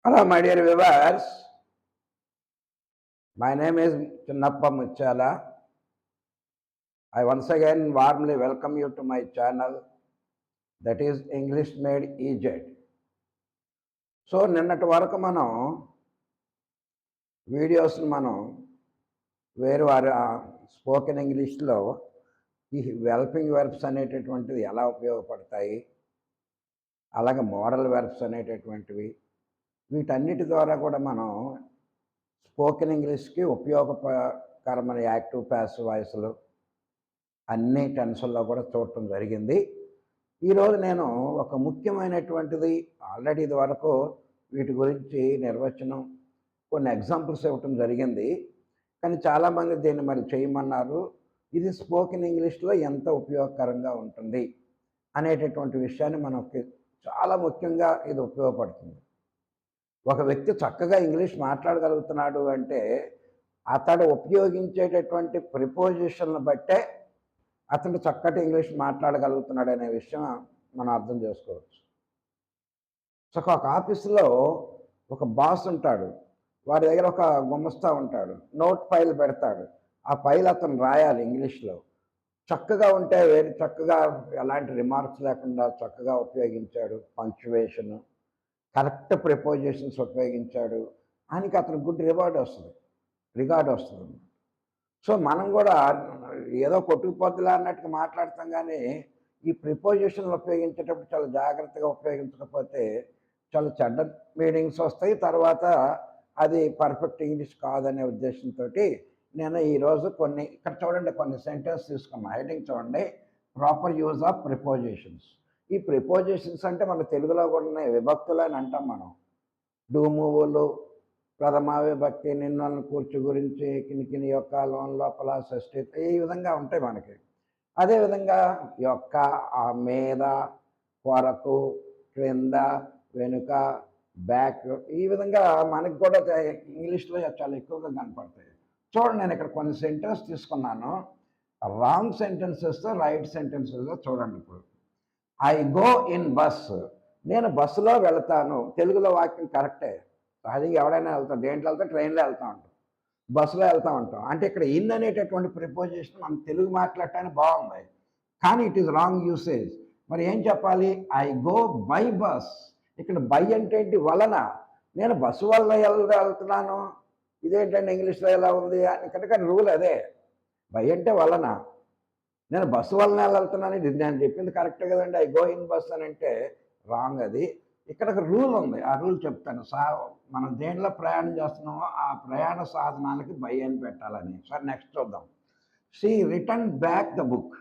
Hello, my dear viewers. My name is Chinnappa Muchala. I once again warmly welcome you to my channel, that is English Made EZ. So నిన్నటి వరకు మనం వీడియోస్ని వేరు వారి spoken ఇంగ్లీష్లో ఈ helping verbs అనేటటువంటిది ఎలా ఉపయోగపడతాయి, అలాగే మోడల్ వెర్బ్స్ అనేటటువంటివి, వీటన్నిటి ద్వారా కూడా మనం స్పోకెన్ ఇంగ్లీష్కి ఉపయోగకరమైన యాక్టివ్ ప్యాసివ్ వాయిస్లు అన్ని టెన్స్ల్లో కూడా చూడటం జరిగింది. ఈరోజు నేను ఒక ముఖ్యమైనటువంటిది ఆల్రెడీ ఇది వరకు వీటి గురించి నిర్వచనం కొన్ని ఎగ్జాంపుల్స్ ఇవ్వటం జరిగింది, కానీ చాలామంది దీన్ని మరి చేయమన్నారు. ఇది స్పోకెన్ ఇంగ్లీష్లో ఎంత ఉపయోగకరంగా ఉంటుంది అనేటటువంటి విషయాన్ని మనకి చాలా ముఖ్యంగా ఇది ఉపయోగపడుతుంది. ఒక వ్యక్తి చక్కగా ఇంగ్లీష్ మాట్లాడగలుగుతున్నాడు అంటే అతడు ఉపయోగించేటటువంటి ప్రిపోజిషన్లు బట్టే అతను చక్కటి ఇంగ్లీష్ మాట్లాడగలుగుతున్నాడు అనే విషయం మనం అర్థం చేసుకోవచ్చు. సో ఒక ఆఫీసులో ఒక బాస్ ఉంటాడు, వారి దగ్గర ఒక గుమస్తా ఉంటాడు, నోట్ ఫైల్ పెడతాడు. ఆ ఫైల్ అతను రాయాలి ఇంగ్లీష్లో. చక్కగా ఉంటే చక్కగా ఎలాంటి రిమార్క్స్ లేకుండా చక్కగా ఉపయోగించాడు, పంక్చువేషన్, కరెక్ట్ ప్రిపోజిషన్స్ ఉపయోగించాడు, ఆయనకి అతను గుడ్ రికార్డ్ వస్తుంది. సో మనం కూడా ఏదో కొట్టుకుపోద్దులా అన్నట్టుగా మాట్లాడతాం, కానీ ఈ ప్రిపోజిషన్లు ఉపయోగించేటప్పుడు చాలా జాగ్రత్తగా ఉపయోగించకపోతే చాలా చెడ్డ మీనింగ్స్ వస్తాయి. తర్వాత అది పర్ఫెక్ట్ ఇంగ్లీష్ కాదనే ఉద్దేశంతో నేను ఈరోజు ఇక్కడ చూడండి, కొన్ని సెంటెన్స్ తీసుకున్నా. హెడింగ్ చూడండి, ప్రాపర్ యూజ్ ఆఫ్ ప్రిపోజిషన్స్. ఈ ప్రిపోజిషన్స్ అంటే మన తెలుగులో కూడా ఉన్నాయి, విభక్తులు అని అంటాం మనం. డూమువులు, ప్రథమా విభక్తి, నిన్నలను కూర్చు గురించి, కినికిని యొక్క, లోన్ లోపల, షష్ఠి, ఈ విధంగా ఉంటాయి మనకి. అదేవిధంగా యొక్క, ఆ మీద, కొరకు, క్రింద, వెనుక, బ్యాక్, ఈ విధంగా మనకి కూడా ఇంగ్లీష్లో చాలా ఎక్కువగా కనపడతాయి. చూడండి, నేను ఇక్కడ కొన్ని సెంటెన్స్ తీసుకున్నాను. రాంగ్ సెంటెన్సెస్ రైట్ సెంటెన్సెస్ చూడండి. ఇప్పుడు ఐ గో ఇన్ బస్, నేను బస్సులో వెళతాను. తెలుగులో వాక్యం కరెక్టే. సహజంగా ఎవడైనా వెళ్తాం, దేంట్లో వెళ్తాం, ట్రైన్లో వెళ్తూ ఉంటాం, బస్సులో వెళ్తూ ఉంటాం. అంటే ఇక్కడ ఇన్ అనేటటువంటి ప్రిపోజిషన్ మనం తెలుగు మాట్లాడటానికి బాగుంది, కానీ ఇట్ ఈస్ రాంగ్ యూసేజ్. మరి ఏం చెప్పాలి? I go by bus. ఇక్కడ బై అంటే ఏంటి? వలన. నేను బస్సు వల్ల వెళ్తున్నాను. ఇదేంటంటే ఇంగ్లీష్లో ఎలా ఉంది కనుక రూల్ అదే. బై అంటే వలన, నేను బస్సు వలన వెళ్తున్నాను. ఇది నేను చెప్పింది కరెక్టే కదండి. ఐ గో ఇన్ బస్ అని అంటే రాంగ్ అది. ఇక్కడ ఒక రూల్ ఉంది, ఆ రూల్ చెప్తాను. మనం దేంట్లో ప్రయాణం చేస్తున్నామో ఆ ప్రయాణ సాధనాలకి బై అని పెట్టాలని. సరే, నెక్స్ట్ చూద్దాం. She return back the book.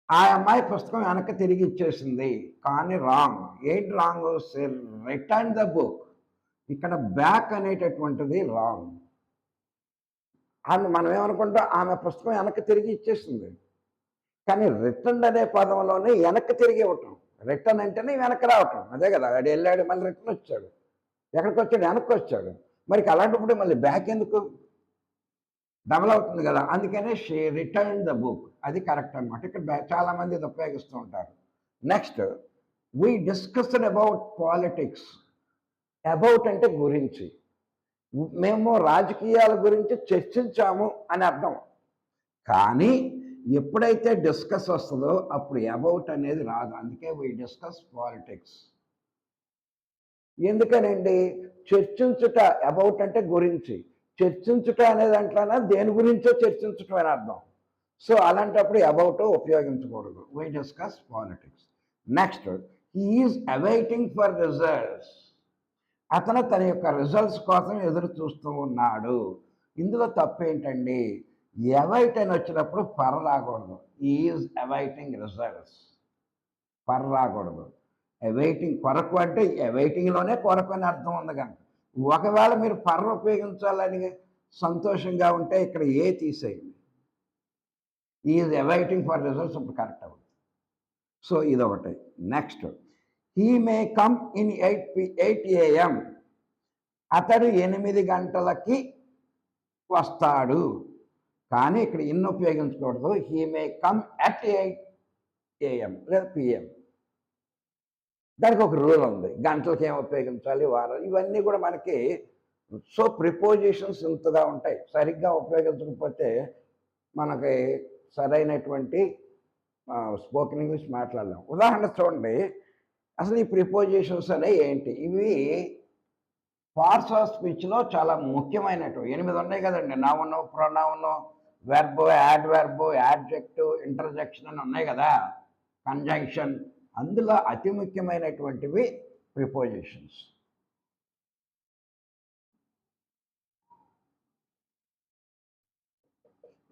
ఆ అమ్మాయి పుస్తకం వెనక్కి తిరిగి ఇచ్చేసింది, కానీ రాంగ్. ఏంటి wrong? She return the book. ఇక్కడ బ్యాక్ అనేటటువంటిది రాంగ్. మనం ఏమనుకుంటాం, ఆమె పుస్తకం వెనక్కి తిరిగి ఇచ్చేసింది, కానీ రిటర్న్ అనే పదంలోనే వెనక్కి తిరిగి ఇవ్వటం. రిటర్న్ అంటేనే వెనక్కి రావటం, అదే కదా. వాడు వెళ్ళాడు, మళ్ళీ రిటర్న్ వచ్చాడు. ఎక్కడికి వచ్చాడు? వెనక్కి వచ్చాడు. మరి అలాంటప్పుడు మళ్ళీ బ్యాక్ ఎందుకు? డబల్ అవుతుంది కదా. అందుకనే షీ రిటర్న్ ద బుక్, అది కరెక్ట్ అనమాట. ఇక్కడ చాలామంది ఇది ఉపయోగిస్తూ ఉంటారు. Next, we discussed about politics. About అంటే గురించి. మేము రాజకీయాల గురించి చర్చించాము అని అర్థం. కానీ ఎప్పుడైతే డిస్కస్ వస్తుందో అప్పుడు అబౌట్ అనేది రాదు. అందుకే వీ డిస్కస్ పాలిటిక్స్. ఎందుకనండి? చర్చించుట, అబౌట్ అంటే గురించి, చర్చించుట అనే దాంట్లోనే దేని గురించో చర్చించటం అని అర్థం. సో అలాంటప్పుడు అబౌట్ ఉపయోగించకూడదు. We discuss politics. Next, he is awaiting for results. అతను తన యొక్క రిజల్ట్స్ కోసం ఎదురు చూస్తూ ఉన్నాడు. ఇందులో తప్పేంటండి? అవైట్ అని వచ్చినప్పుడు ఫర్ రాకూడదు. ఈజ్ అవైటింగ్ రిజల్ట్స్, ఫర్ రాకూడదు. అవైటింగ్, కొరకు అంటే అవైటింగ్లోనే కొరకు అని అర్థం ఉంది కనుక. ఒకవేళ మీరు ఫర్ ఉపయోగించాలని సంతోషంగా ఉంటే ఇక్కడ ఏ తీసేయండి. ఈజ్ అవైటింగ్ ఫర్ రిజల్ట్స్ ఇప్పుడు కరెక్ట్ అవుతుంది. సో ఇదొకటి. Next, he may come in 8 AM. అతడు 8 గంటలకి వస్తాడు. కానీ ఇక్కడ ఇన్ ఉపయోగించకూడదు. He may come at 8 AM లేదా PM. దానికి ఒక రూల్ ఉంది. గంటలకి ఏం ఉపయోగించాలి, వారాలు, ఇవన్నీ కూడా మనకి. సో ప్రిపోజిషన్స్ ఇంతగా ఉంటాయి. సరిగ్గా ఉపయోగించకపోతే మనకి సరైనటువంటి స్పోకెన్ ఇంగ్లీష్ మాట్లాడలేం. ఉదాహరణ చూడండి, అసలు ఈ ప్రిపోజిషన్స్ అనేవి ఏంటి? ఇవి పార్ట్స్ ఆఫ్ స్పీచ్లో చాలా ముఖ్యమైనవి. 8 ఉన్నాయి కదండి. Noun, pronoun, verb, adverb, adjective, interjection అని ఉన్నాయి కదా, కంజంక్షన్. అందులో అతి ముఖ్యమైనటువంటివి ప్రిపోజిషన్స్.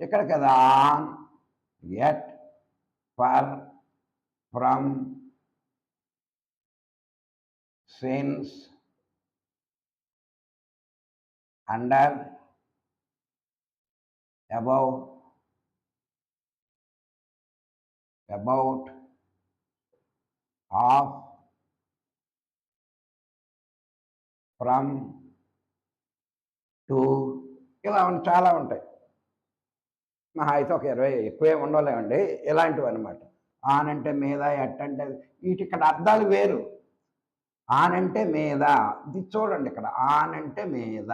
ఇక్కడ కదా on, at, for, from, since, under, above, about, of, from, to, ఇలా చాలా ఉంటాయి. మహా అయితే ఒక 20, ఎక్కువే ఉండలేమండి. ఇలాంటివి అనమాట. ఆన్ అంటే మీద, ఎట్ అంటే, వీటి ఇక్కడ అర్థాలు వేరు. ఆన్ అంటే మీద, ఇది చూడండి ఇక్కడ, ఆన్ అంటే మీద.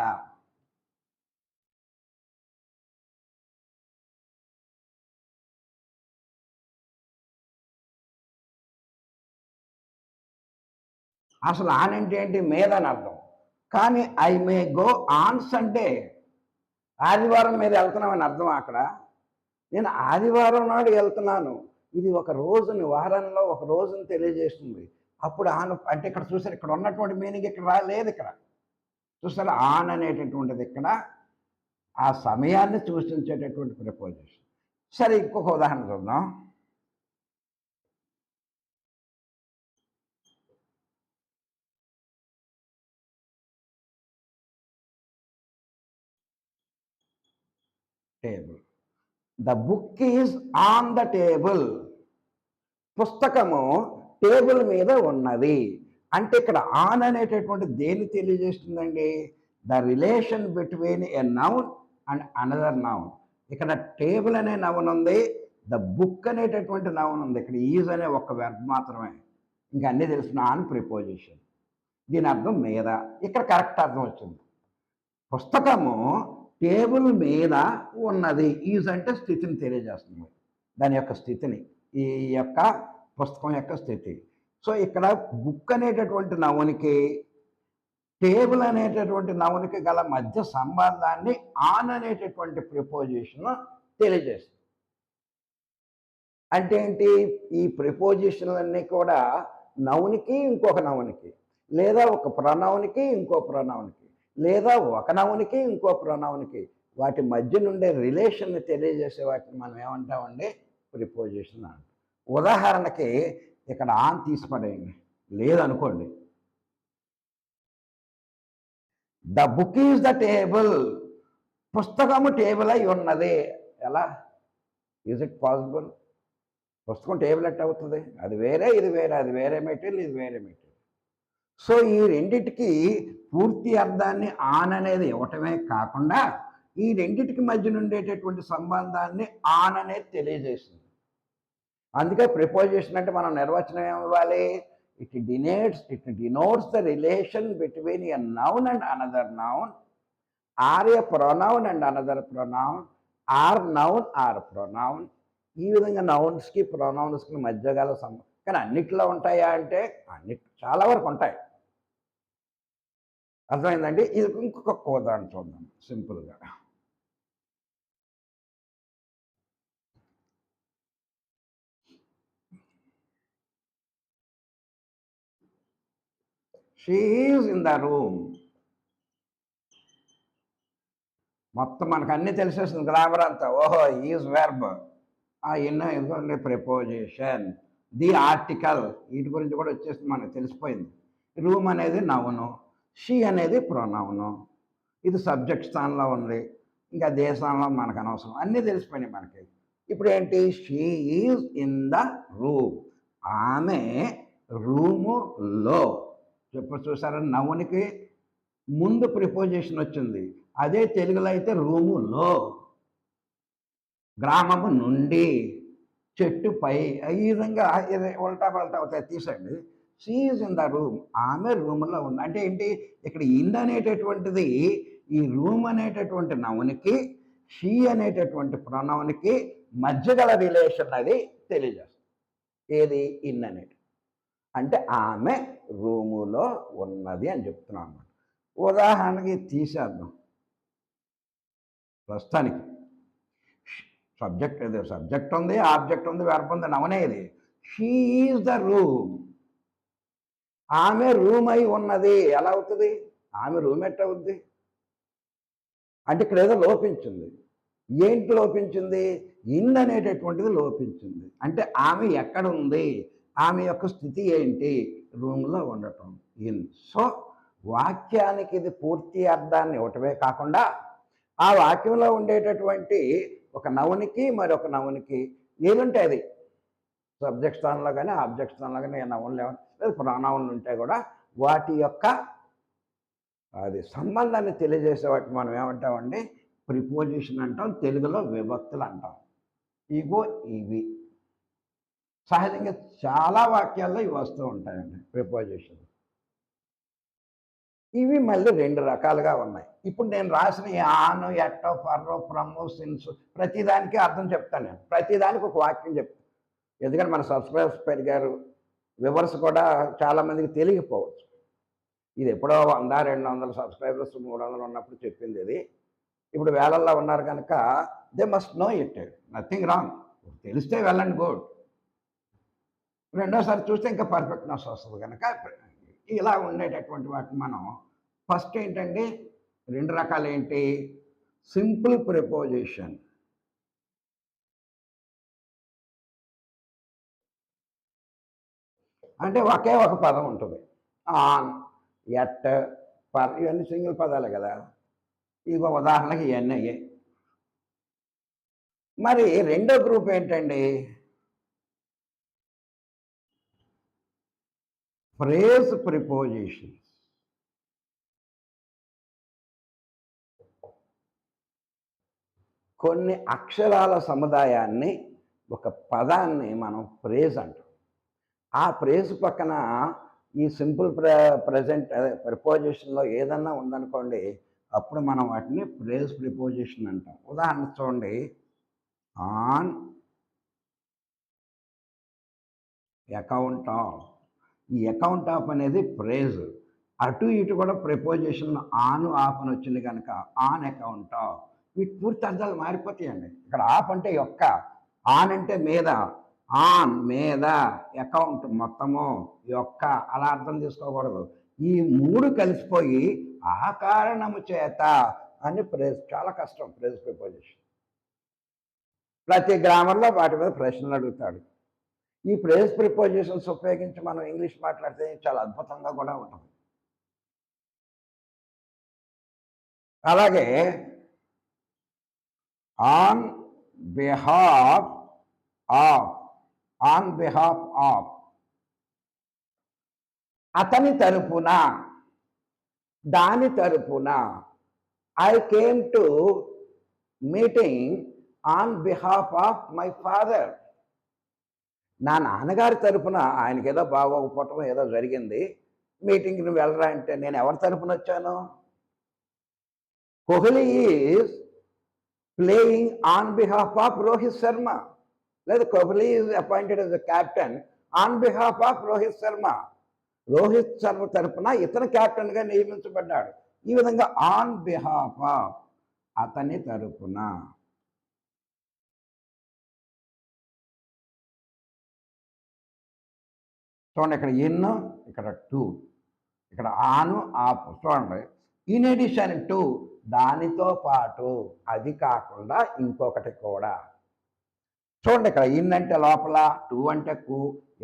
అసలు ఆన్ అంటే ఏంటి? మీద అని అర్థం. కానీ ఐ మే గో ఆన్స్ అంటే ఆదివారం మీద వెళ్తున్నామని అర్థం అక్కడ. నేను ఆదివారం నాడు వెళ్తున్నాను. ఇది ఒక రోజుని, వారంలో ఒక రోజుని తెలియజేస్తుంది. అప్పుడు ఆన్ అంటే ఇక్కడ చూసారు, ఇక్కడ ఉన్నటువంటి మీనింగ్ ఇక్కడ లేదు. ఇక్కడ చూసారా, ఆన్ అనేటటువంటిది ఇక్కడ ఆ సమయాన్ని సూచించేటటువంటి ప్రిపోజిషన్. సరే, ఇంకొక ఉదాహరణ చూద్దాం. Table. The book is on the table. పుస్తకము టేబుల్ మీద ఉన్నది. అంటే ఇక్కడ ఆన్ అనేటటువంటి దేన్ని తెలియజేస్తుందండి? The relation between a noun and another noun. ఇక్కడ టేబుల్ అనే నౌన్ ఉంది, ద బుక్ అనేటటువంటి నౌన్ ఉంది. ఇక్కడ ఈజ్ అనే ఒక వెర్బ్ మాత్రమే. ఇంకా అన్నీ తెలుసు, ఆన్ ప్రిపోజిషన్. దీని అర్థం మీద. ఇక్కడ కరెక్ట్ అర్థం వచ్చింది. పుస్తకము టేబుల్ మీద ఉన్నది. ఈజ్ అంటే స్థితిని తెలియజేస్తుంది, దాని యొక్క స్థితిని, ఈ యొక్క పుస్తకం యొక్క స్థితి. సో ఇక్కడ బుక్ అనేటటువంటి నౌనికి, టేబుల్ అనేటటువంటి నౌనికి గల మధ్య సంబంధాన్ని ఆన్ అనేటటువంటి ప్రిపోజిషన్ తెలియజేస్తుంది. అంటే ఏంటి? ఈ ప్రిపోజిషన్లన్నీ కూడా నౌనికి ఇంకొక నౌనికి, లేదా ఒక ప్రొనౌన్కి ఇంకో ప్రొనౌన్కి, లేదా ఒక నౌన్కి ఇంకో ప్రొనౌన్కి, వాటి మధ్య నుండే రిలేషన్ని తెలియజేసే వాటిని మనం ఏమంటామండి? ప్రిపోజిషన్ అంటాం. ఉదాహరణకి ఇక్కడ ఆన్ తీసిపడేయండి, లేదనుకోండి. The book is the table. పుస్తకము టేబుల్ అయి ఉన్నది. ఎలా? Is it possible? పుస్తకం టేబుల్ ఎట్ అవుతుంది? అది వేరే, ఇది వేరే. అది వేరే మెటీరియల్, ఇది వేరే మెటీరియల్. సో ఈ రెండిటికి పూర్తి అర్థాన్ని ఆన్ అనేది ఇవ్వటమే కాకుండా, ఈ రెండిటికి మధ్య ఉండేటటువంటి సంబంధాన్ని ఆన్ అనేది తెలియజేసింది. అందుకే ప్రిపోజిషన్ అంటే మనం నిర్వచనం ఏమివ్వాలి? It denotes the relation between a noun and another noun, or a pronoun and another pronoun, or noun or pronoun. ఈ విధంగా నౌన్స్కి ప్రొనౌన్స్కి మధ్య గల కానీ అన్నిట్లో ఉంటాయా అంటే చాలా వరకు ఉంటాయి. అర్థమైందండి? ఇది ఇంకొక ఉదాహరణ చూద్దాం సింపుల్గా. She is in the room. మొత్తం మనకు అన్నీ తెలిసేస్తుంది, గ్రామర్ అంతా. ఓహో, ఈజ్ వెర్బ్, ఇదిగోండి ప్రిపోజిషన్, ది ఆర్టికల్, వీటి గురించి కూడా వచ్చేస్తుంది, మనకు తెలిసిపోయింది. రూమ్ అనేది నౌను, షీ అనేది ప్రొనౌను, ఇది సబ్జెక్ట్ స్థానంలో ఉంది, ఇంకా దేశంలో మనకు అనవసరం, అన్నీ తెలిసిపోయినాయి మనకి. ఇప్పుడు ఏంటి? She is in the room. ఆమె రూములో. చూసారా, నౌనికి ముందు ప్రిపోజిషన్ వచ్చింది. అదే తెలుగులో అయితే రూములో, గ్రామము నుండి, చెట్టుపై, ఈ విధంగా ఉల్టా పల్టా అవుతాయి, తీసండి. She is in the room. ఆమె రూమ్లో ఉంది. అంటే ఏంటి, ఇక్కడ ఇన్ అనేటటువంటిది ఈ రూమ్ అనేటటువంటి నౌన్కి, షీ అనేటటువంటి ప్రొనౌన్కి మధ్య గల రిలేషన్ అది తెలియజేస్తుంది. ఏది, ఇన్ అనేది. అంటే ఆమె రూములో ఉన్నది అని చెప్తున్నాం అన్నమాట. ఉదాహరణకి తీసేద్దాం. ప్రస్తుతానికి సబ్జెక్ట్ ఏదో సబ్జెక్ట్ ఉంది, ఆబ్జెక్ట్ ఉంది, వెర్బ్ ఉంది, నవనే ఇది. She is the room. ఆమె రూమ్ అయి ఉన్నది. ఎలా అవుతుంది? ఆమె రూమ్ ఎట్ట అవుద్ది అంటే ఇక్కడ ఏదో లోపించింది. ఏంటి లోపించింది? ఇన్ అనేటటువంటిది లోపించింది. అంటే ఆమె ఎక్కడ ఉంది, ఆమె యొక్క స్థితి ఏంటి? రూమ్లో ఉండటం, ఇన్. సో వాక్యానికి ఇది పూర్తి అర్థాన్ని ఇవ్వటమే కాకుండా ఆ వాక్యంలో ఉండేటటువంటి ఒక నౌనికి మరొక నౌనికి ఏదుంటే అది సబ్జెక్ట్ స్థానంలో కానీ ఆబ్జెక్ట్ స్థానంలో కానీ నౌన్లు లేదా ప్రొనౌన్లు ఉంటే కూడా వాటి యొక్క అది సంబంధాన్ని తెలియజేసే వాటిని మనం ఏమంటామండి, ప్రిపోజిషన్ అంటాం. తెలుగులో విభక్తులు అంటాం. ఇగో ఇవి సహజంగా చాలా వాక్యాల్లో ఇవి వస్తూ ఉంటాయండి ప్రిపోజిషన్. ఇవి మళ్ళీ రెండు రకాలుగా ఉన్నాయి. ఇప్పుడు నేను రాసిన ఆను, ఎట్టో, ఫర్రో, ఫ్రమ్ము, సిన్స్ ప్రతిదానికి అర్థం చెప్తాను. నేను ప్రతిదానికి ఒక వాక్యం చెప్తాను. ఎందుకంటే మన సబ్స్క్రైబర్స్ పెరిగారు, వివర్స్ కూడా చాలామందికి తెలియకపోవచ్చు. ఇది ఎప్పుడో 100, 200 సబ్స్క్రైబర్స్, 300 ఉన్నప్పుడు చెప్పింది ఇది. ఇప్పుడు వేలల్లో ఉన్నారు కనుక they must know it. Nothing wrong. తెలిస్తే వెళ్ళండి, గుడ్. రెండోసారి చూస్తే ఇంకా పర్ఫెక్ట్నెస్ వస్తుంది కనుక ఇలా ఉండేటటువంటి వాటిని మనం ఫస్ట్ ఏంటంటే రెండు రకాలు ఏంటి, సింపుల్ ప్రిపోజిషన్. అంటే ఒకే ఒక పదం ఉంటుంది. ఆన్, ఎట్, పర్ ఇవన్నీ సింగిల్ పదాలే కదా. ఇక ఉదాహరణకి ఇవన్నీ అయ్యాయి. మరి రెండో గ్రూప్ ఏంటండి, ఫ్రేజ్ ప్రిపోజిషన్స్. కొన్ని అక్షరాల సముదాయాన్ని, ఒక పదాన్ని మనం ఫ్రేజ్ అంటాం. ఆ ఫ్రేజ్ పక్కన ఈ సింపుల్ ప్రజెంట్ అదే ప్రిపోజిషన్లో ఏదన్నా ఉందనుకోండి, అప్పుడు మనం వాటిని ఫ్రేజ్ ప్రిపోజిషన్ అంటాం. ఉదాహరణ చూడండి, ఆన్ అకౌంట్ ఆఫ్. ఈ అకౌంట్ ఆఫ్ అనేది ఫ్రేజ్. అటు ఇటు కూడా ప్రిపోజిషన్ ఆన్, ఆఫ్ అని వచ్చింది కనుక ఆన్ అకౌంట్ ఆఫ్. వీటి పూర్తి అర్థాలు మారిపోతాయండి. ఇక్కడ ఆఫ్ అంటే యొక్క, ఆన్ అంటే మీద, ఆన్ మీద, అకౌంట్ మొత్తము, యొక్క అలా అర్థం చేసుకోకూడదు. ఈ మూడు కలిసిపోయి ఆ కారణము చేత అని ప్రేజ్. చాలా కష్టం ప్రేజ్ ప్రిపోజిషన్. ప్రతి గ్రామర్లో వాటి మీద ప్రశ్నలు అడుగుతాడు. ఈ ప్రేజ్ ప్రిపోజిషన్స్ ఉపయోగించి మనం ఇంగ్లీష్ మాట్లాడితే చాలా అద్భుతంగా కూడా ఉంటుంది. అలాగే on behalf of, on behalf of, అతని తరపున, దాని తరపున. I came to meeting on behalf of my father. నా నాన్నగారి తరపున, ఆయనకి ఏదో బాగోకపోవటం ఏదో జరిగింది, మీటింగ్కి నువ్వు వెళ్ళరా అంటే నేను ఎవరి తరపున వచ్చాను? Kohli is playing on behalf of Rohit Sharma. లేదా Kohli is appointed as a captain on behalf of Rohit Sharma. Rohit Sharma తరపున ఇతను క్యాప్టెన్గా నియమించబడ్డాడు. ఈ విధంగా ఆన్ బిహాఫ్ ఆఫ్, అతని తరపున. చూడండి, ఇక్కడ ఇన్, ఇక్కడ టు, ఇక్కడ ఆను, ఆఫ్. చూడండి, ఇన్ ఎడిషన్ టు, దానితో పాటు, అది కాకుండా ఇంకొకటి కూడా. చూడండి, ఇక్కడ ఇన్ అంటే లోపల, టూ అంటే కు,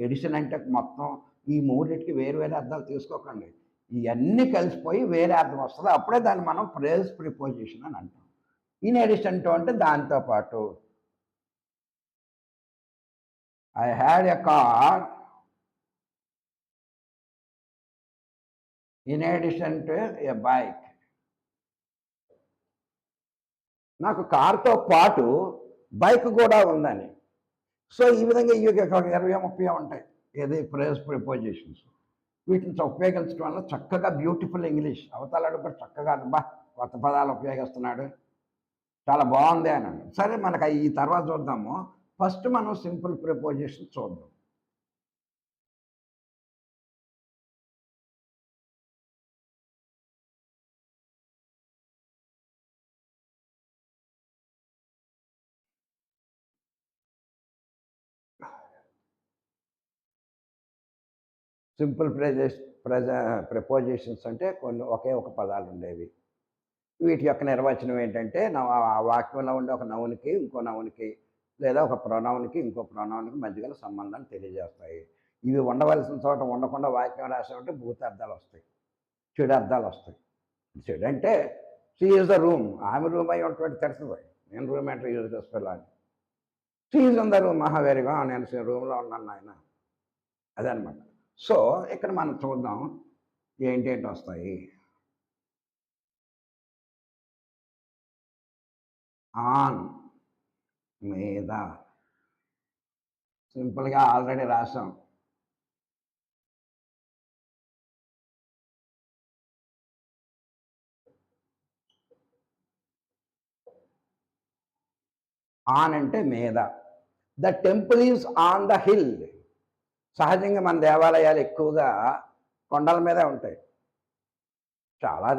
ఎడిషన్ అంటే మొత్తం. ఈ మూడింటికి వేరు వేరే అర్థాలు తీసుకోకండి. ఇవన్నీ కలిసిపోయి వేరే అర్థం వస్తుంది. అప్పుడే దాన్ని మనం ప్రేజ్ ప్రిపోజిషన్ అని అంటాం. ఇన్ ఎడిషన్ టు అంటే దానితో పాటు. I had a car in addition to a bike. నాకు కారుతో పాటు బైక్ కూడా ఉందని. సో ఈ విధంగా ఇవి 20-30 ఉంటాయి. ఏది ప్రేజ్ ప్రిపోజిషన్స్. వీటిని ఉపయోగించడం వల్ల చక్కగా బ్యూటిఫుల్ ఇంగ్లీష్, అవతలాడు కూడా చక్కగా అబ్బా కొత్త పదాలు ఉపయోగిస్తున్నాడు, చాలా బాగుంది అని. సరే మనకు ఈ తర్వాత చూద్దాము. ఫస్ట్ మనం సింపుల్ ప్రిపోజిషన్ చూద్దాం. సింపుల్ ప్రిపోజిషన్స్ అంటే కొన్ని ఒకే ఒక పదాలు ఉండేవి. వీటి యొక్క నిర్వచనం ఏంటంటే ఆ వాక్యంలో ఉండే ఒక నౌన్‌కి, ఇంకో నౌన్‌కి, లేదా ఒక ప్రొనౌన్‌కి, ఇంకో ప్రొనౌన్‌కి మధ్య గల సంబంధాన్ని తెలియజేస్తాయి. ఇవి ఉండవలసిన చోట ఉండకుండా వాక్యం రాసామంటే భూతార్థాలొస్తాయి, చెడర్థాలొస్తాయి. చెడంటే షీ ఈజ్ ద రూమ్, ఆమె రూమ్ అయి ఉన్నటువంటి తెలుస్తుంది. నేను రూమ్ అంటే యూజ్ చేసుకోవాలి అని. She is in the room, మహావేరిగా నేను రూమ్‌లో ఉన్నాను నాయన, అదనమాట. సో ఇక్కడ మనం చూద్దాం ఏంటేంటి వస్తాయి. ఆన్, మీద, సింపుల్గా ఆల్రెడీ రాసాం. ఆన్ అంటే మీద. The temple is on the hill. సహజంగా మన దేవాలయాలు ఎక్కువగా కొండల మీదే ఉంటాయి. చాలా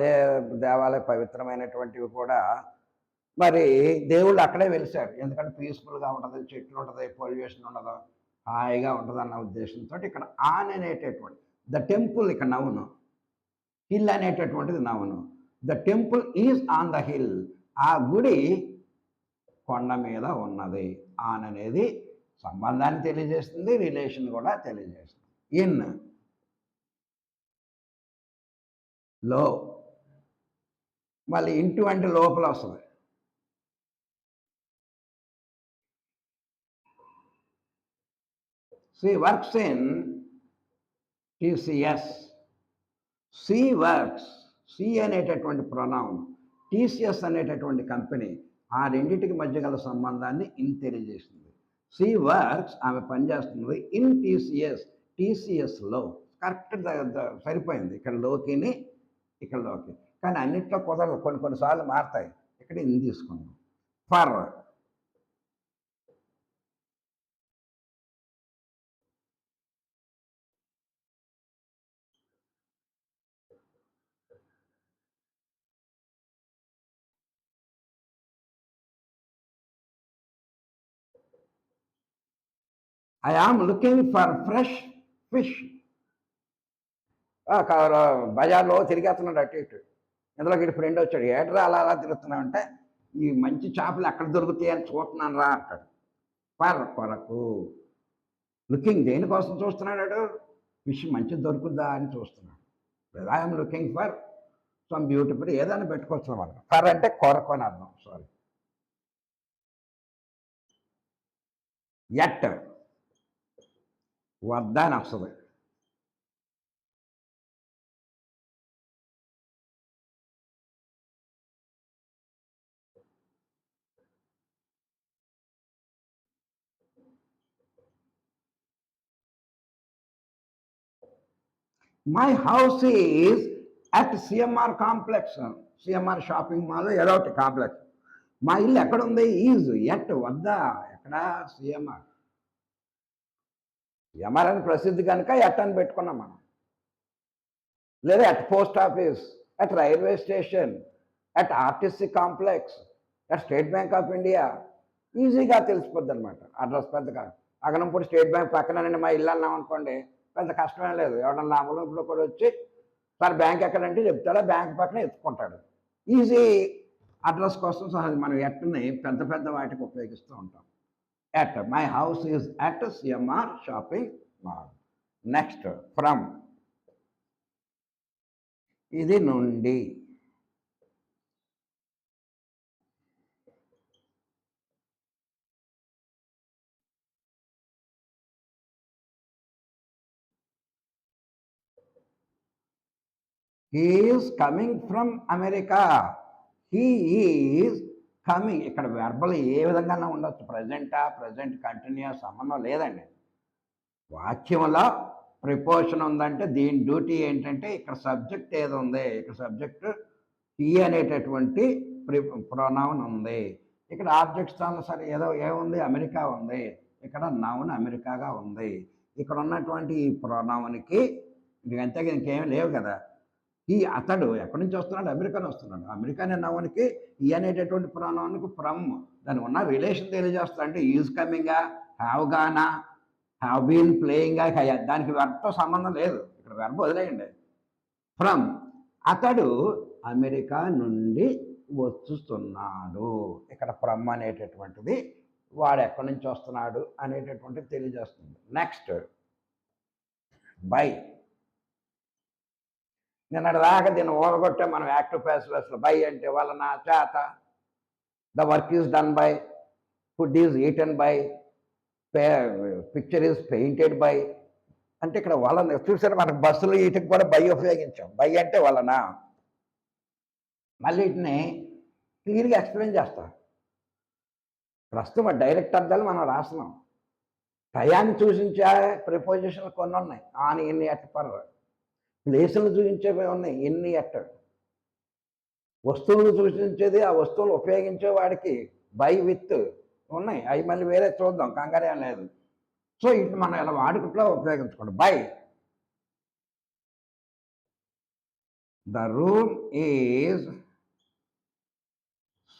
దేవాలయ పవిత్రమైనటువంటివి కూడా మరి దేవుళ్ళు అక్కడే వెలిసారు. ఎందుకంటే పీస్ఫుల్గా ఉంటుంది, చెట్లు ఉంటుంది, పొల్యూషన్ ఉండదు, హాయిగా ఉంటుంది అన్న ఉద్దేశంతో ఇక్కడ ఆన్ అనేటటువంటి ద టెంపుల్ ఇక్కడ నౌను, హిల్ అనేటటువంటిది noun. The temple is on the hill. ఆ గుడి కొండ మీద ఉన్నది. ఆన్ అనేది సంబంధాన్ని తెలియజేస్తుంది, రిలేషన్ కూడా తెలియజేస్తుంది. ఇన్, లో, మళ్ళీ ఇంటూ అంటే లోపల వస్తుంది. She works in TCS. She works, she అనేటటువంటి ప్రొనౌన్, టీసీఎస్ అనేటటువంటి కంపెనీ, ఆ రెండింటికి మధ్య గల సంబంధాన్ని ఇన్ తెలియజేస్తుంది. సి వర్క్స్, ఆమె పనిచేస్తున్నది, ఇన్ టీసీఎస్, టీసీఎస్లో. కరెక్ట్ సరిపోయింది. ఇక్కడ లోకిని, ఇక్కడ లోకి. కానీ అన్నింటిలో కుదరదు, కొన్నిసార్లు మారుతాయి. ఇక్కడ ఇన్ తీసుకుందాం. For, I am looking for fresh fish. బజార్లో తిరిగేస్తున్నాడు అటు ఇటు. ఇందులోకి ఇటు ఫ్రెండ్ వచ్చాడు, ఏట్రా అలా అలా తిరుగుతున్నావు అంటే, ఈ మంచి చేపలు ఎక్కడ దొరుకుతాయి అని చూస్తున్నాను రా అంటాడు. ఫర్, కొరకు. లుకింగ్, దేనికోసం చూస్తున్నాడు? ఫిష్ మంచిది దొరుకుద్దా అని చూస్తున్నాడు. I'm looking for some beautiful, ఏదైనా పెట్టుకోవచ్చు మనం. ఫర్ అంటే కొరకు అని అర్థం. సారీ. ఎట్, వద్ద అని వస్తుంది. My house is at CMR complex. CMR shopping mall ఏదో ఒకటి కాంప్లెక్స్. మా ఇల్లు ఎక్కడుంది? ఈజ్, ఎట్, వద్ద. ఎక్కడ? సిఎంఆర్. సిఎంఆర్ అని ప్రసిద్ధి కనుక ఎట్ అని పెట్టుకున్నాం మనం. లేదా at post office, at railway station, at RTC complex, at state bank of India. ఈజీగా తెలిసిపోద్ది అనమాట అడ్రస్. పెద్దగా అగనంపూడి స్టేట్ బ్యాంక్ పక్కన మా ఇల్లు అన్నాం అనుకోండి, పెద్ద కష్టమే లేదు. ఎవడన్నా అమలంపులో కూడా వచ్చి సార్ బ్యాంక్ ఎక్కడంటే చెప్తాడా, బ్యాంక్ పక్కన ఎత్తుకుంటాడు. ఈజీ అడ్రస్ కోసం సహజం మనం ఎట్ని పెద్ద పెద్ద వాటికి ఉపయోగిస్తూ ఉంటాం. At, my house is at CMR shopping mall. Next from, ఇది నుండి. He is coming from America. He is coming, ఇక్కడ వెర్బల్ ఏ విధంగా ఉండొచ్చు, ప్రజెంటా, ప్రజెంట్ కంటిన్యూస్, సంబంధం లేదండి. వాక్యంలో ప్రిపోజిషన్ ఉందంటే దీని డ్యూటీ ఏంటంటే ఇక్కడ సబ్జెక్ట్ ఏది ఉంది, ఇక్కడ సబ్జెక్ట్ ఈ అనేటటువంటి ప్రొనౌన్ ఉంది. ఇక్కడ ఆబ్జెక్ట్ స్థానంలో సరే ఏదో ఏముంది, అమెరికా ఉంది. ఇక్కడ నౌన్ అమెరికాగా ఉంది. ఇక్కడ ఉన్నటువంటి ఈ ప్రొనౌన్కి అంతేగా ఇంకేం లేవు కదా. ఈ అతడు ఎక్కడి నుంచి వస్తున్నాడు, అమెరికాని వస్తున్నాడు. అమెరికా అనే నౌన్కి ఈ అనేటటువంటి ప్రొనౌన్కి ఫ్రమ్ దాని ఉన్న రిలేషన్ తెలియజేస్తా. అంటే ఈజ్ కమింగా, హ్యావ్ గానా, హ్యావ్ బీన్ ప్లేయింగా, దానికి వెర్బ్తో సంబంధం లేదు. ఇక్కడ వెర్బ్ వదిలేయండి. ఫ్రమ్ అతడు అమెరికా నుండి వస్తున్నాడు. ఇక్కడ ఫ్రమ్ అనేటటువంటిది వాడు ఎక్కడి నుంచి వస్తున్నాడు అనేటటువంటిది తెలియజేస్తుంది. Next by. నిన్నటి దాకా దీన్ని ఓడగొట్టే మనం యాక్టివ్ ప్యాసివ్ బై అంటే వలన, చేత. The work is done by, food is eaten by, picture is painted by. అంటే ఇక్కడ వలన చూసారు, మనకు బస్సులు వీటికి కూడా బై ఉపయోగించాం. బై అంటే వలన. మళ్ళీ వీటిని క్లియర్గా ఎక్స్ప్లెయిన్ చేస్తాం. ప్రస్తుతం డైరెక్ట్ అర్థాలు మనం రాస్తున్నాం. టయాన్ని సూచించే ప్రిపోజిషన్లు కొన్ని ఉన్నాయి. On, in, at, per. ప్లేసులను సూచించేవి ఉన్నాయి, ఇన్, ఎట్. వస్తువులను సూచించేది ఆ వస్తువులు ఉపయోగించే వాడికి బై, విత్ ఉన్నాయి. అవి మళ్ళీ వేరే చూద్దాం, కంగారేం లేదు. సో ఇటు మనం ఇలా వాడుకట్లో ఉపయోగించుకోండి. By. The room is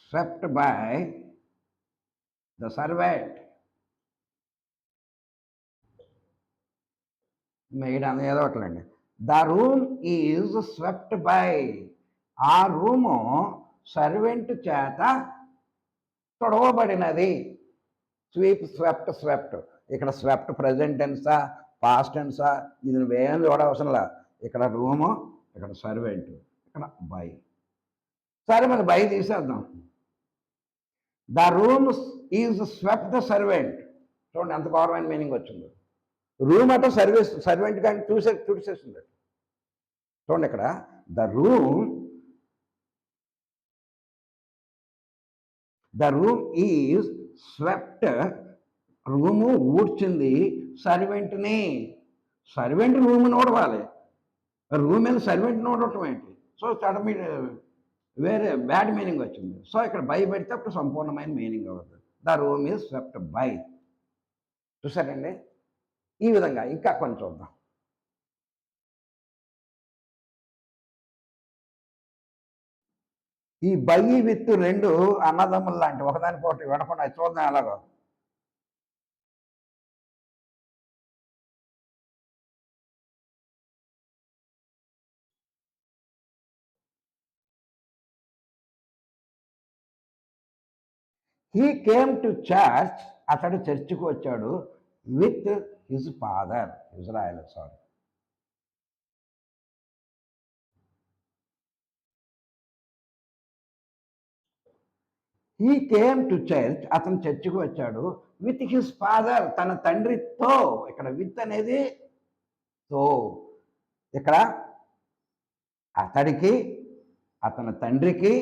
swept by the servant. Madam ఏదో ఒకటండి. The room is swept by. ఆ రూము సర్వెంట్ చేత తొడవబడినది. Sweep, swept, swept. ఇక్కడ స్వెప్ట్ ప్రజెంట్ టెన్సా, పాస్ట్ టెన్సా, ఇది నువ్వేం చూడవసరంలా. ఇక్కడ రూము, ఇక్కడ సర్వెంట్, ఇక్కడ బై. సరే మరి బై తీసేద్దాం. The room is swept the servant. చూడండి ఎంత గౌరవమైన మీనింగ్ వచ్చింది. రూమ్ అట సర్వీస్, సర్వెంట్ కానీ చూసేసింది. చూడండి ఇక్కడ the room is swept. Room ఊడ్చింది సర్వెంట్ని. సర్వెంట్ రూమ్ని ఊడవాలి, రూమ్ మీద సర్వెంట్ని ఊడటం ఏంటి? సో మీరు వేరే బ్యాడ్ మీనింగ్ వచ్చింది. సో ఇక్కడ బై పెడితే అప్పుడు సంపూర్ణమైన మీనింగ్ అవుతుంది. The room is swept by. చూసారండి? ఈ విధంగా ఇంకా కొన్ని చూద్దాం. ఈ బై, విత్ రెండు అన్నదమ్ములు లాంటి ఒకదానికోటి విడకుండా చూద్దాం ఎలాగో. He came to church. అతడు చర్చికి వచ్చాడు. With his father. Israel, sorry. He came to church. అతను చర్చికి వచ్చాడు. విత్ హిజ్ ఫాదర్, తన తండ్రితో. ఇక్కడ విత్ అనేది తో. ఇక్కడ అతడికి, అతని తండ్రికి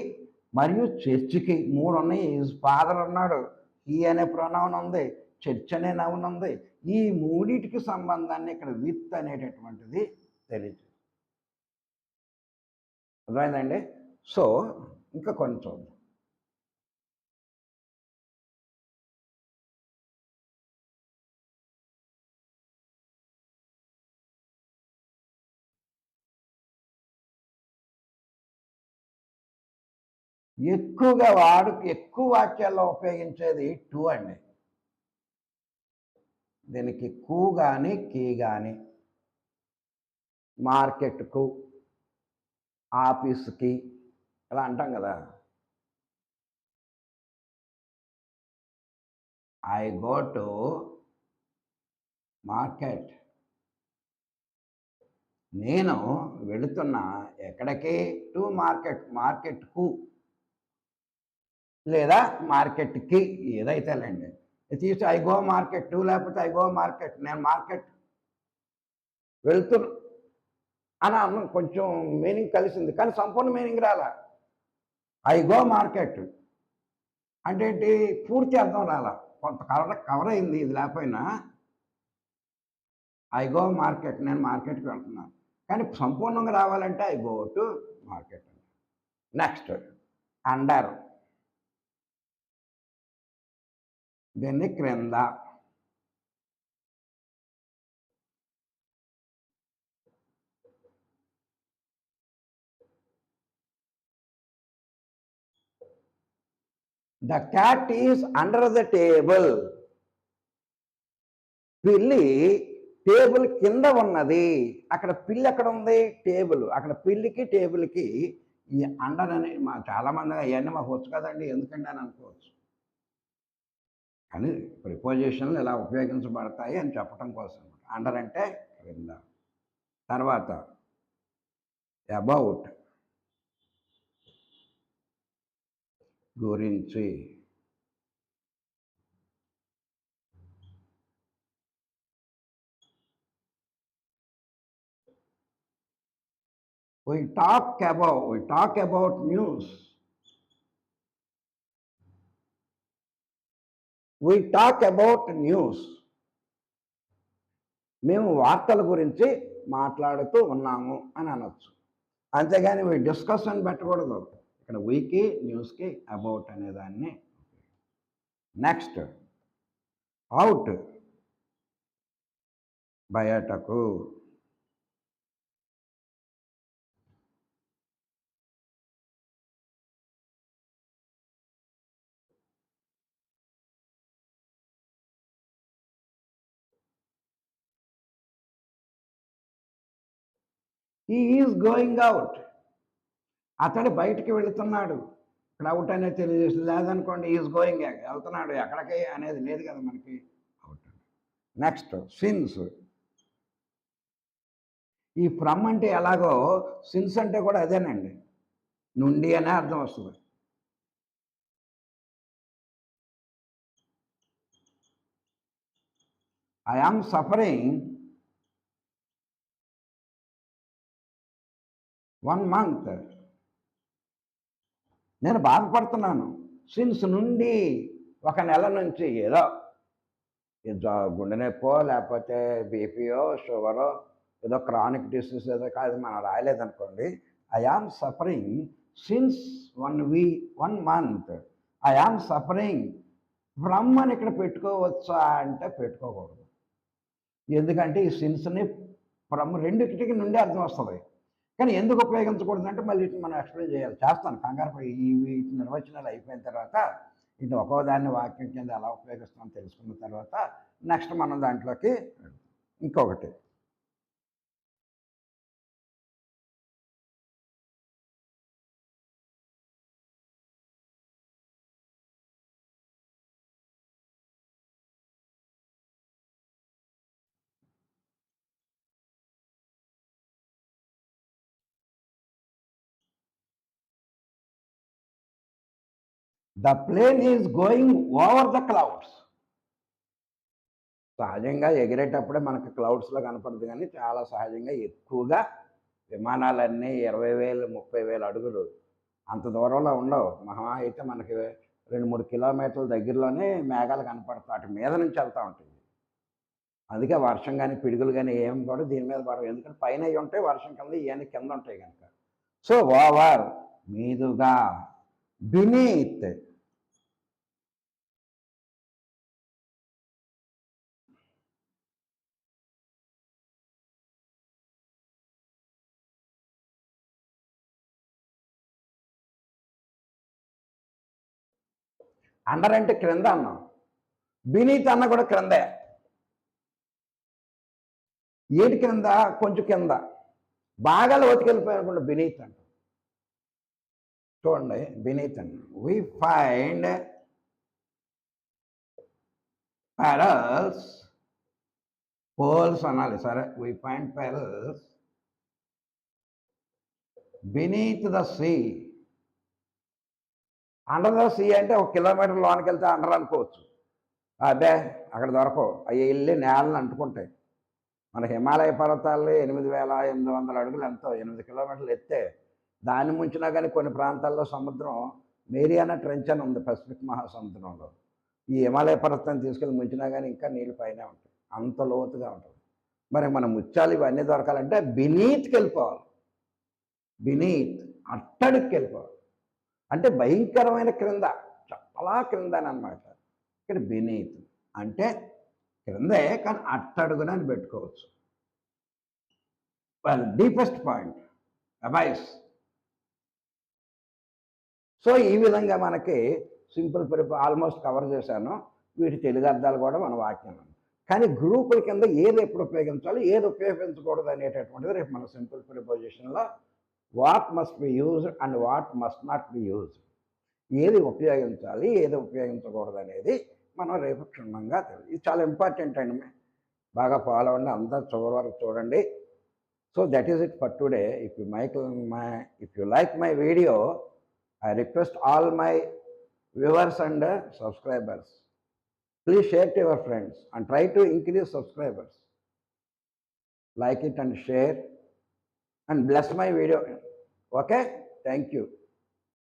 మరియు చర్చికి మూడు ఉన్నాయి. హిజ్ ఫాదర్ ఉన్నాడు, ఈ అనే ప్రొనౌన్ ఉంది, చర్చ్ అనే నౌన్ ఉంది. ఈ మూడిటికి సంబంధాన్ని ఇక్కడ విత్ అనేటటువంటిది తెలియదు. అర్థమైందండి? సో ఇంకా కొన్ని చూద్దాం. ఎక్కువగా ఎక్కువ వాక్యాల్లో ఉపయోగించేది టు అండి. దీనికి కు కానీ కీ కానీ. మార్కెట్కు, ఆఫీస్కి ఇలా అంటాం కదా. I go to market. నేను వెళుతున్నా ఎక్కడికి? To market. మార్కెట్కు లేదా మార్కెట్కి, ఏదైతేలేండి. తీసి ఐ గో మార్కెట్ టు, లేకపోతే ఐ గో మార్కెట్, నేను మార్కెట్ వెళ్తున్నా అని అన్న కొంచెం మీనింగ్ కలిసింది, కానీ సంపూర్ణ మీనింగ్ రాలా. ఐ గో మార్కెట్ అంటే ఏంటి? పూర్తి అర్థం రాలా. కొంత కవర్ అయింది ఇది లేకపోయినా. ఐ గో మార్కెట్, నేను మార్కెట్కి వెళ్తున్నాను. కానీ సంపూర్ణంగా రావాలంటే I go to market. Next under, దీన్ని క్రింద. The cat is under the table. పిల్లి టేబుల్ కింద ఉన్నది. అక్కడ పిల్లి ఎక్కడ ఉంది? టేబుల్. అక్కడ పిల్లికి టేబుల్కి ఈ అండర్ అని చాలామంది అవన్నీ మాకు వచ్చు కదండి ఎందుకండి అని అనుకోవచ్చు. కానీ ప్రిపోజిషన్లు ఇలా ఉపయోగించబడతాయి అని చెప్పడం కోసం. అండర్ అంటే క్రింద. తర్వాత అబౌట్, గురించి. We talk about news. We talk about news. మేము వార్తల గురించి మాట్లాడుతూ ఉన్నాము అని అనొచ్చు. అంతేగాని we డిస్కస్ అని పెట్టకూడదు. ఇక్కడ వీకి న్యూస్కి అబౌట్ అనేదాన్ని. నెక్స్ట్ అవుట్, బయటకు. He is going out. అతడు బయటికి వెళుతున్నాడు. ఇక్కడ అవుట్ అనేది తెలియజేస్తుంది. లేదనుకోండి ఈజ్ గోయింగ్, వెళ్తున్నాడు ఎక్కడికి అనేది లేదు కదా మనకి. అవుట్. Next since. ఈ ఫ్రమ్ అంటే ఎలాగో సిన్స్ అంటే కూడా అదేనండి, నుండి అనే అర్థం వస్తుంది. I am suffering 1 month. నేను బాధపడుతున్నాను సిన్స్ నుండి, 1 నెల నుంచి. ఏదో గుండె నొప్పో లేకపోతే బీపీయో షుగరో ఏదో క్రానిక్ డిసీజ్ ఏదో కాదు మనం రాయలేదనుకోండి. I am suffering since 1 month. I am suffering from అని ఇక్కడ పెట్టుకోవచ్చా అంటే పెట్టుకోకూడదు. ఎందుకంటే ఈ సిన్స్ని ఫ్రమ్ రెండింటికి నుండి అర్థం వస్తుంది. కానీ ఎందుకు ఉపయోగించకూడదు అంటే మళ్ళీ వీటిని మనం ఎక్స్ప్లెయిన్ చేయాలి. చేస్తాను కంగారు పడి. వీటి నిర్వచనాలు అయిపోయిన తర్వాత ఇటు ఒక్కో దాన్ని వాక్యం కింద ఎలా ఉపయోగిస్తామో తెలుసుకున్న తర్వాత నెక్స్ట్ మనం దాంట్లోకి ఇంకొకటి the plane is going over the clouds. సహజంగా ఎగిరేటప్పుడే మనకు క్లౌడ్స్లో కనపడదు, కానీ చాలా సహజంగా ఎక్కువగా విమానాలన్నీ 20,000 30,000 అడుగులు అంత దూరంలో ఉండవు. మహా అయితే మనకి 2-3 కిలోమీటర్ల దగ్గరలోనే మేఘాలు కనపడతాయి. వాటి మీద నుంచి వెళ్తూ ఉంటుంది. అందుకే వర్షం కానీ పిడుగులు కానీ ఏం కూడా దీని మీద పడవు. ఎందుకంటే పైన అవి ఉంటాయి వర్షం కింద, ఇవన్నీ కింద ఉంటాయి కనుక. సో ఓవర్ మీదుగా, బినీత్ అండర్ అంటే క్రింద అన్నాం, బినీత్ అన్న కూడా క్రిందే. ఏటి కింద? కొంచెం కింద, బాగా లోతుకెళ్ళిపోయానుకోండి బినీత్ అంట. చూడండి బినీత్ అండి. వి ఫైండ్ పెరల్స్, పోల్స్ అనాలి సరే. We find pearls beneath the sea. Under the sea అంటే 1 కిలోమీటర్ లోనికి వెళ్తే అండర్ అనుకోవచ్చు. అదే అక్కడ దొరకవు, అవి వెళ్ళి నేలను అంటుకుంటాయి. మన హిమాలయ పర్వతాలు 8,800 అడుగులు ఎంతో, 8 కిలోమీటర్లు ఎత్తే దాన్ని ముంచినా కానీ కొన్ని ప్రాంతాల్లో సముద్రం మేరియానా ట్రెంచ్ అని ఉంది పసిఫిక్ మహాసముద్రంలో. ఈ హిమాలయ పర్వతాన్ని తీసుకెళ్ళి ముంచినా కానీ ఇంకా నీళ్ళు పైనే ఉంటాయి, అంత లోతుగా ఉంటుంది. మరి మన ముత్యాలు ఇవన్నీ దొరకాలంటే బినీత్కి వెళ్ళిపోవాలి. బినీత్ అట్టడికి వెళ్ళిపోవాలి. అంటే భయంకరమైన క్రింద, చాలా క్రిందనమాట. ఇక్కడ బినీత్ అంటే క్రిందే, కానీ అట్టడుగున అని పెట్టుకోవచ్చు. Deepest point, అబైస్. సో ఈ విధంగా మనకి సింపుల్ ఆల్మోస్ట్ కవర్ చేశాను. వీటి తెలుగు అర్థాలు కూడా మన వాక్యం. కానీ గ్రూపుల కింద ఏది ఎప్పుడు ఉపయోగించాలి, ఏది ఉపయోగించకూడదు అనేటటువంటిది రేపు మన సింపుల్ ప్రిపోజిషన్లో what must be used and what must not be used, ఏది ఉపయోగించాలి ఏది ఉపయోగించకూడదు అనేది మనం రేపు క్షుణ్ణంగా తెలియదు. ఇది చాలా ఇంపార్టెంట్ అండి. బాగా ఫాలో అవ్వండి, అంతా చివరి వరకు చూడండి. So that is it for today. If you like my video, I request all my viewers and subscribers, please share to your friends and try to increase subscribers. Like it and share and bless my video. Okay? Thank you.